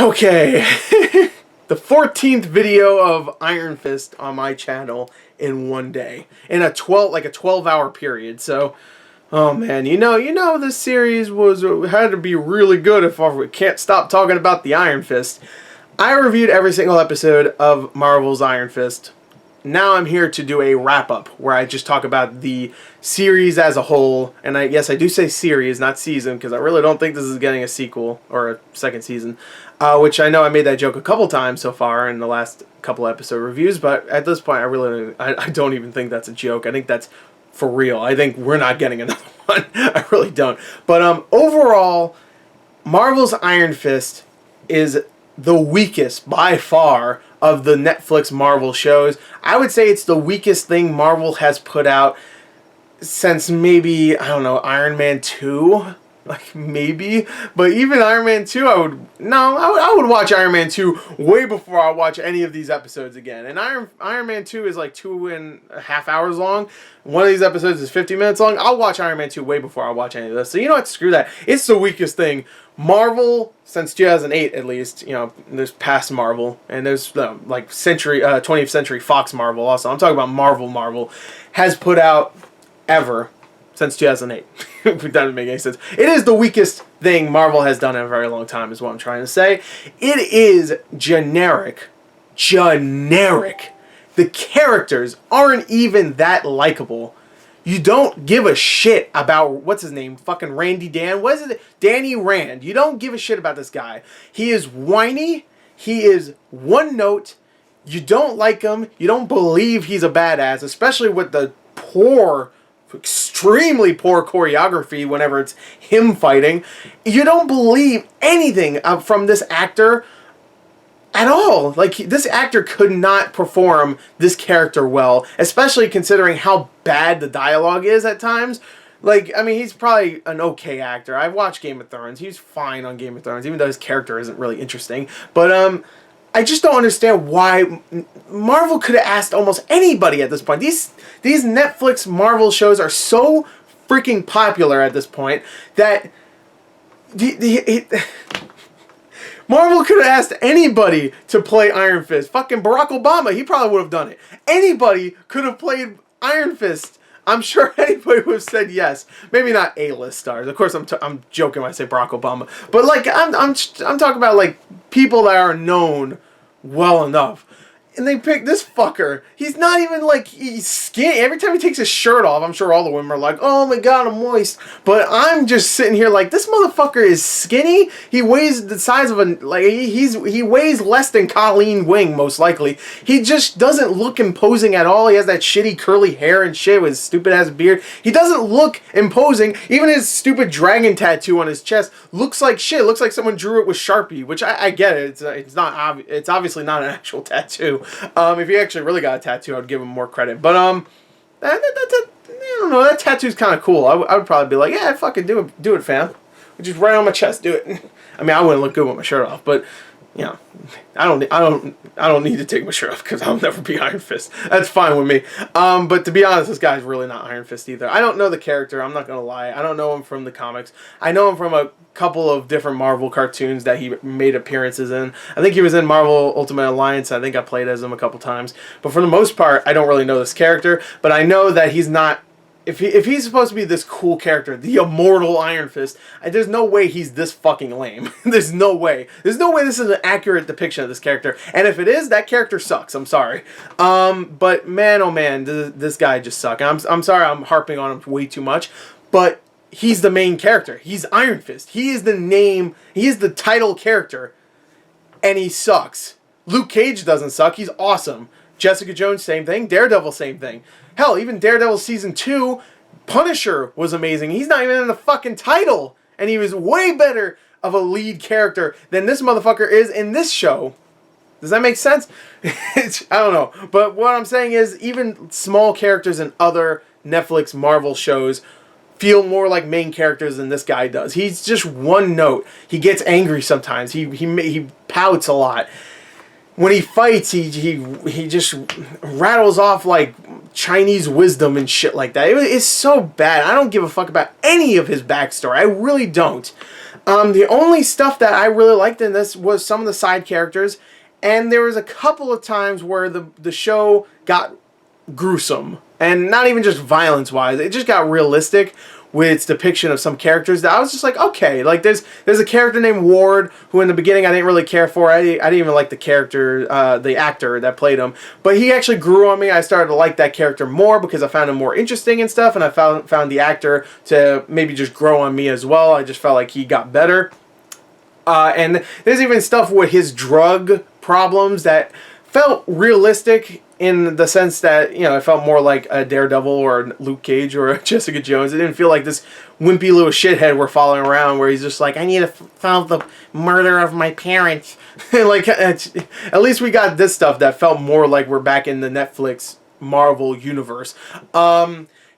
Okay, the 14th video of Iron Fist on my channel in one day, in a 12-hour period. So, oh man, you know, this series had to be really good if we can't stop talking about the Iron Fist. I reviewed every single episode of Marvel's Iron Fist. Now I'm here to do a wrap-up where I just talk about the series as a whole. And yes, I do say series, not season, because I really don't think this is getting a sequel or a second season. Which I know I made that joke a couple times so far in the last couple episode reviews, but at this point I don't even think that's a joke. I think that's for real. I think we're not getting another one. I really don't. But overall, Marvel's Iron Fist is the weakest by far of the Netflix Marvel shows. I would say it's the weakest thing Marvel has put out since maybe, I don't know, Iron Man 2? Like, maybe? But even Iron Man 2, I would watch Iron Man 2 way before I watch any of these episodes again. And Iron Man 2 is like 2.5 hours long. One of these episodes is 50 minutes long. I'll watch Iron Man 2 way before I watch any of this. So you know what? Screw that. It's the weakest thing. Marvel, since 2008 at least, you know, there's past Marvel, and there's like 20th Century Fox Marvel also. I'm talking about Marvel has put out ever since 2008. If that doesn't make any sense. It is the weakest thing Marvel has done in a very long time is what I'm trying to say. It is generic. Generic. The characters aren't even that likable. You don't give a shit about, what's his name? Fucking Randy Dan? What is it? Danny Rand. You don't give a shit about this guy. He is whiny. He is one note. You don't like him. You don't believe he's a badass, especially with the extremely poor choreography whenever it's him fighting. You don't believe anything from this actor at all. Like, this actor could not perform this character well, especially considering how bad the dialogue is at times. Like, I mean, he's probably an okay actor. I've watched Game of Thrones. He's fine on Game of Thrones, even though his character isn't really interesting. But, I just don't understand why Marvel could have asked almost anybody at this point. These Netflix Marvel shows are so freaking popular at this point that Marvel could have asked anybody to play Iron Fist. Fucking Barack Obama, he probably would have done it. Anybody could have played Iron Fist. I'm sure anybody would have said yes. Maybe not A-list stars. Of course, I'm joking when I say Barack Obama. But like, I'm talking about like people that are known well enough. And they pick this fucker. He's not even like, he's skinny. Every time he takes his shirt off, I'm sure all the women are like, oh my god, I'm moist. But I'm just sitting here like, this motherfucker is skinny. He weighs the size of he weighs less than Colleen Wing, most likely. He just doesn't look imposing at all. He has that shitty curly hair and shit with his stupid ass beard. He doesn't look imposing. Even his stupid dragon tattoo on his chest looks like shit. It looks like someone drew it with Sharpie, which I get it. It's obviously not an actual tattoo. If he actually really got a tattoo, I'd give him more credit. But I don't know. That tattoo's kind of cool. I would probably be like, yeah, fucking do it, fam. Just right on my chest, do it. I mean, I wouldn't look good with my shirt off, but you know, I don't need to take my shirt off because I'll never be Iron Fist. That's fine with me. But to be honest, this guy's really not Iron Fist either. I don't know the character. I'm not gonna lie. I don't know him from the comics. I know him from a couple of different Marvel cartoons that he made appearances in. I think he was in Marvel Ultimate Alliance. I think I played as him a couple times. But for the most part, I don't really know this character. But I know that he's not. If he's supposed to be this cool character, the immortal Iron Fist, there's no way he's this fucking lame. There's no way. There's no way this is an accurate depiction of this character. And if it is, that character sucks. I'm sorry. But man, oh man, this guy just sucks. I'm sorry I'm harping on him way too much. But he's the main character. He's Iron Fist. He is the name. He is the title character. And he sucks. Luke Cage doesn't suck. He's awesome. Jessica Jones, same thing. Daredevil, same thing. Hell, even Daredevil Season 2, Punisher was amazing. He's not even in the fucking title. And he was way better of a lead character than this motherfucker is in this show. Does that make sense? I don't know. But what I'm saying is, even small characters in other Netflix Marvel shows feel more like main characters than this guy does. He's just one note. He gets angry sometimes. He pouts a lot. When he fights, he just rattles off like Chinese wisdom and shit like that. It's so bad. I don't give a fuck about any of his backstory. I really don't. The only stuff that I really liked in this was some of the side characters, and there was a couple of times where the show got gruesome, and not even just violence wise, it just got realistic with its depiction of some characters that I was just like, okay, like there's a character named Ward who in the beginning I didn't really care for. I didn't even like the character, the actor that played him, but he actually grew on me. I started to like that character more because I found him more interesting and stuff, and I found the actor to maybe just grow on me as well. I just felt like he got better. And there's even stuff with his drug problems that felt realistic in the sense that, you know, it felt more like a Daredevil or Luke Cage or Jessica Jones. It didn't feel like this wimpy little shithead we're following around where he's just like, I need to solve the murder of my parents. Like, at least we got this stuff that felt more like we're back in the Netflix Marvel universe.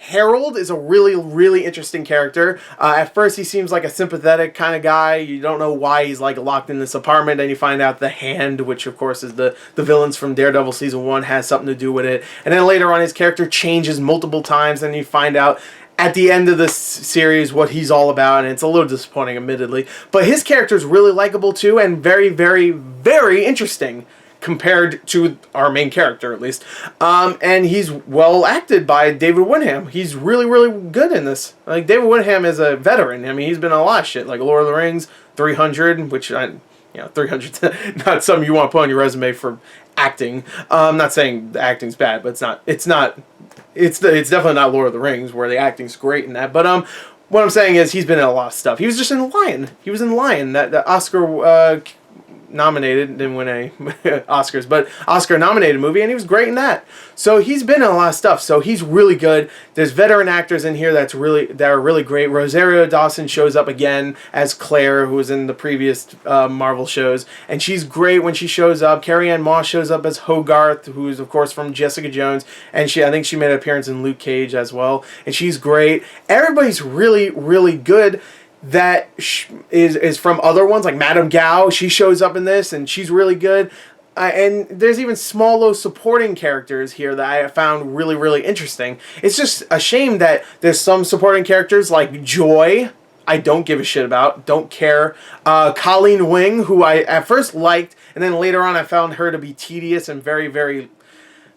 Harold is a really, really interesting character. At first, he seems like a sympathetic kind of guy. You don't know why he's like locked in this apartment. Then you find out the Hand, which of course is the villains from Daredevil Season 1, has something to do with it. And then later on, his character changes multiple times, and you find out at the end of this series what he's all about, and it's a little disappointing, admittedly. But his character is really likable too, and very, very, very interesting compared to our main character, at least. And he's well acted by David Wyndham. He's really, really good in this. Like, David Wyndham is a veteran. I mean, he's been in a lot of shit, like Lord of the Rings, 300, which 300 not something you want to put on your resume for acting. I'm not saying the acting's bad, but it's definitely not Lord of the Rings, where the acting's great in that. But what I'm saying is he's been in a lot of stuff. He was just in Lion. He was in Lion, that Oscar nominated, didn't win any Oscars, but Oscar nominated movie, and he was great in that. So he's been in a lot of stuff, so he's really good. There's veteran actors in here that are really great. Rosario Dawson shows up again as Claire, who was in the previous Marvel shows, and she's great when she shows up. Carrie-Anne Moss shows up as Hogarth, who's of course from Jessica Jones, and I think she made an appearance in Luke Cage as well, and she's great. Everybody's really, really good that is from other ones, like Madame Gao. She shows up in this, and she's really good. And there's even small little supporting characters here that I found really, really interesting. It's just a shame that there's some supporting characters like Joy I don't give a shit about, don't care. Colleen Wing, who I at first liked, and then later on I found her to be tedious and very, very,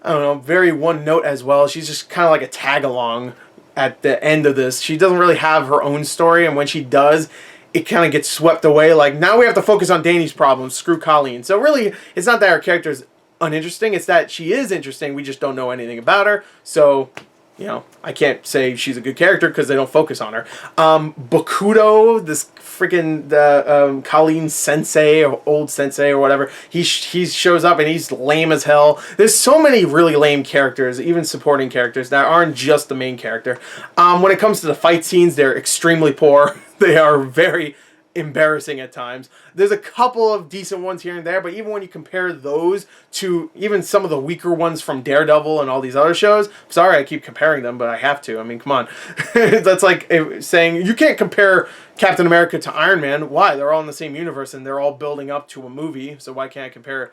I don't know, very one note as well. She's just kind of like a tag along at the end of this. She doesn't really have her own story, and when she does, it kind of gets swept away. Like, now we have to focus on Danny's problems. Screw Colleen. So really, it's not that her character's uninteresting. It's that she is interesting. We just don't know anything about her. So, you know, I can't say she's a good character because they don't focus on her. Bakudo, this freaking Colleen sensei or old sensei or whatever, he shows up and he's lame as hell. There's so many really lame characters, even supporting characters, that aren't just the main character. When it comes to the fight scenes, they're extremely poor. They are very embarrassing at times. There's a couple of decent ones here and there, but even when you compare those to even some of the weaker ones from Daredevil and all these other shows, sorry I keep comparing them, but I have to. I mean, come on. That's like saying you can't compare Captain America to Iron Man. Why? They're all in the same universe and they're all building up to a movie, so why can't I compare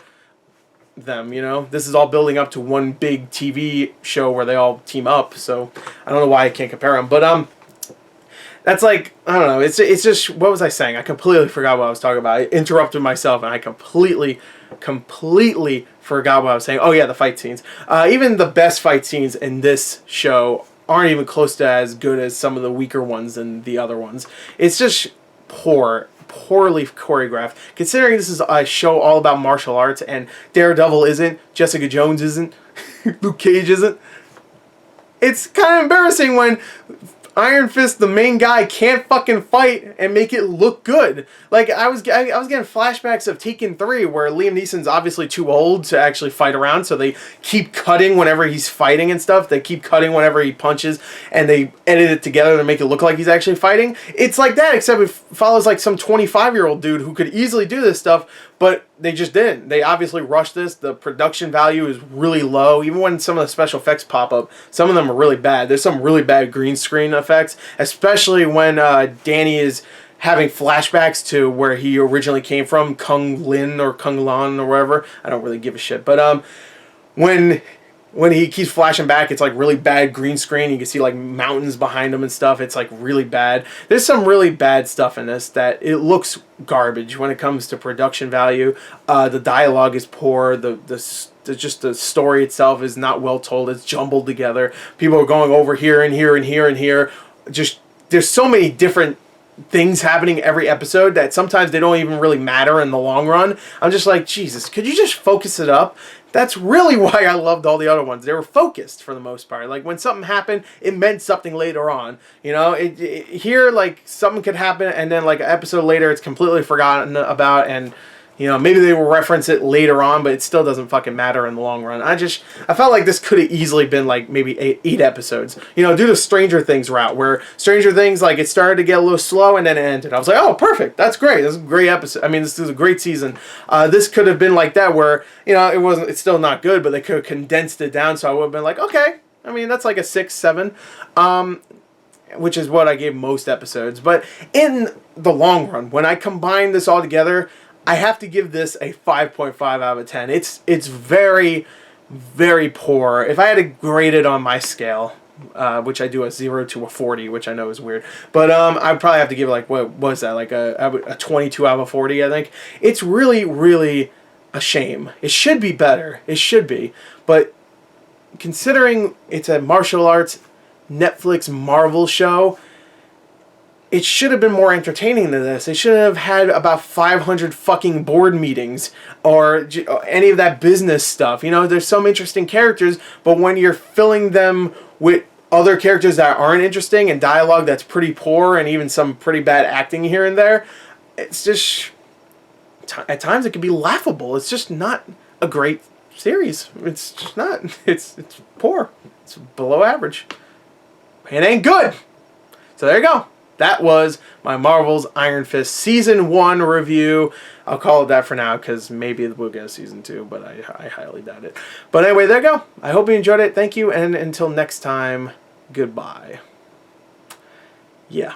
them, you know? This is all building up to one big TV show where they all team up, so I don't know why I can't compare them. But that's like, I don't know, it's just, what was I saying? I completely forgot what I was talking about. I interrupted myself, and I completely forgot what I was saying. Oh yeah, the fight scenes. Even the best fight scenes in this show aren't even close to as good as some of the weaker ones and the other ones. It's just poorly choreographed. Considering this is a show all about martial arts, and Daredevil isn't, Jessica Jones isn't, Luke Cage isn't. It's kind of embarrassing when Iron Fist, the main guy, can't fucking fight and make it look good. Like, I was getting flashbacks of Taken 3, where Liam Neeson's obviously too old to actually fight around, so they keep cutting whenever he's fighting and stuff. They keep cutting whenever he punches, and they edit it together to make it look like he's actually fighting. It's like that, except it follows like some 25-year-old dude who could easily do this stuff, but they just didn't. They obviously rushed this. The production value is really low. Even when some of the special effects pop up, some of them are really bad. There's some really bad green screen effects, especially when Danny is having flashbacks to where he originally came from, Kung Lin or Kung Lan or wherever. I don't really give a shit. But when when he keeps flashing back, it's like really bad green screen. You can see like mountains behind him and stuff. It's like really bad. There's some really bad stuff in this that it looks garbage when it comes to production value. The dialogue is poor. Just the story itself is not well told. It's jumbled together. People are going over here and here and here and here. Just there's so many different things happening every episode that sometimes they don't even really matter in the long run. I'm just like, Jesus, could you just focus it up? That's really why I loved all the other ones. They were focused for the most part. Like when something happened, it meant something later on. You know, here like something could happen and then like an episode later it's completely forgotten about, and you know, maybe they will reference it later on, but it still doesn't fucking matter in the long run. I felt like this could have easily been like maybe eight episodes. You know, do the Stranger Things route where Stranger Things, like it started to get a little slow and then it ended. I was like, oh, perfect. That's great. This is a great episode. I mean, this is a great season. This could have been like that where, you know, it's still not good, but they could have condensed it down. So I would have been like, okay. I mean, that's like a 6, 7. Which is what I gave most episodes. But in the long run, when I combine this all together, I have to give this a 5.5 out of 10. It's very, very poor. If I had to grade it on my scale, which I do a 0 to a 40, which I know is weird, but I'd probably have to give it like, what was that, like a 22 out of 40, I think. It's really, really a shame. It should be better. It should be. But considering it's a martial arts Netflix Marvel show, it should have been more entertaining than this. It should have had about 500 fucking board meetings or any of that business stuff. You know, there's some interesting characters, but when you're filling them with other characters that aren't interesting and dialogue that's pretty poor and even some pretty bad acting here and there, it's just, at times it can be laughable. It's just not a great series. It's just not. It's poor. It's below average. It ain't good. So there you go. That was my Marvel's Iron Fist Season 1 review. I'll call it that for now because maybe we'll get a Season 2, but I highly doubt it. But anyway, there you go. I hope you enjoyed it. Thank you, and until next time, goodbye. Yeah.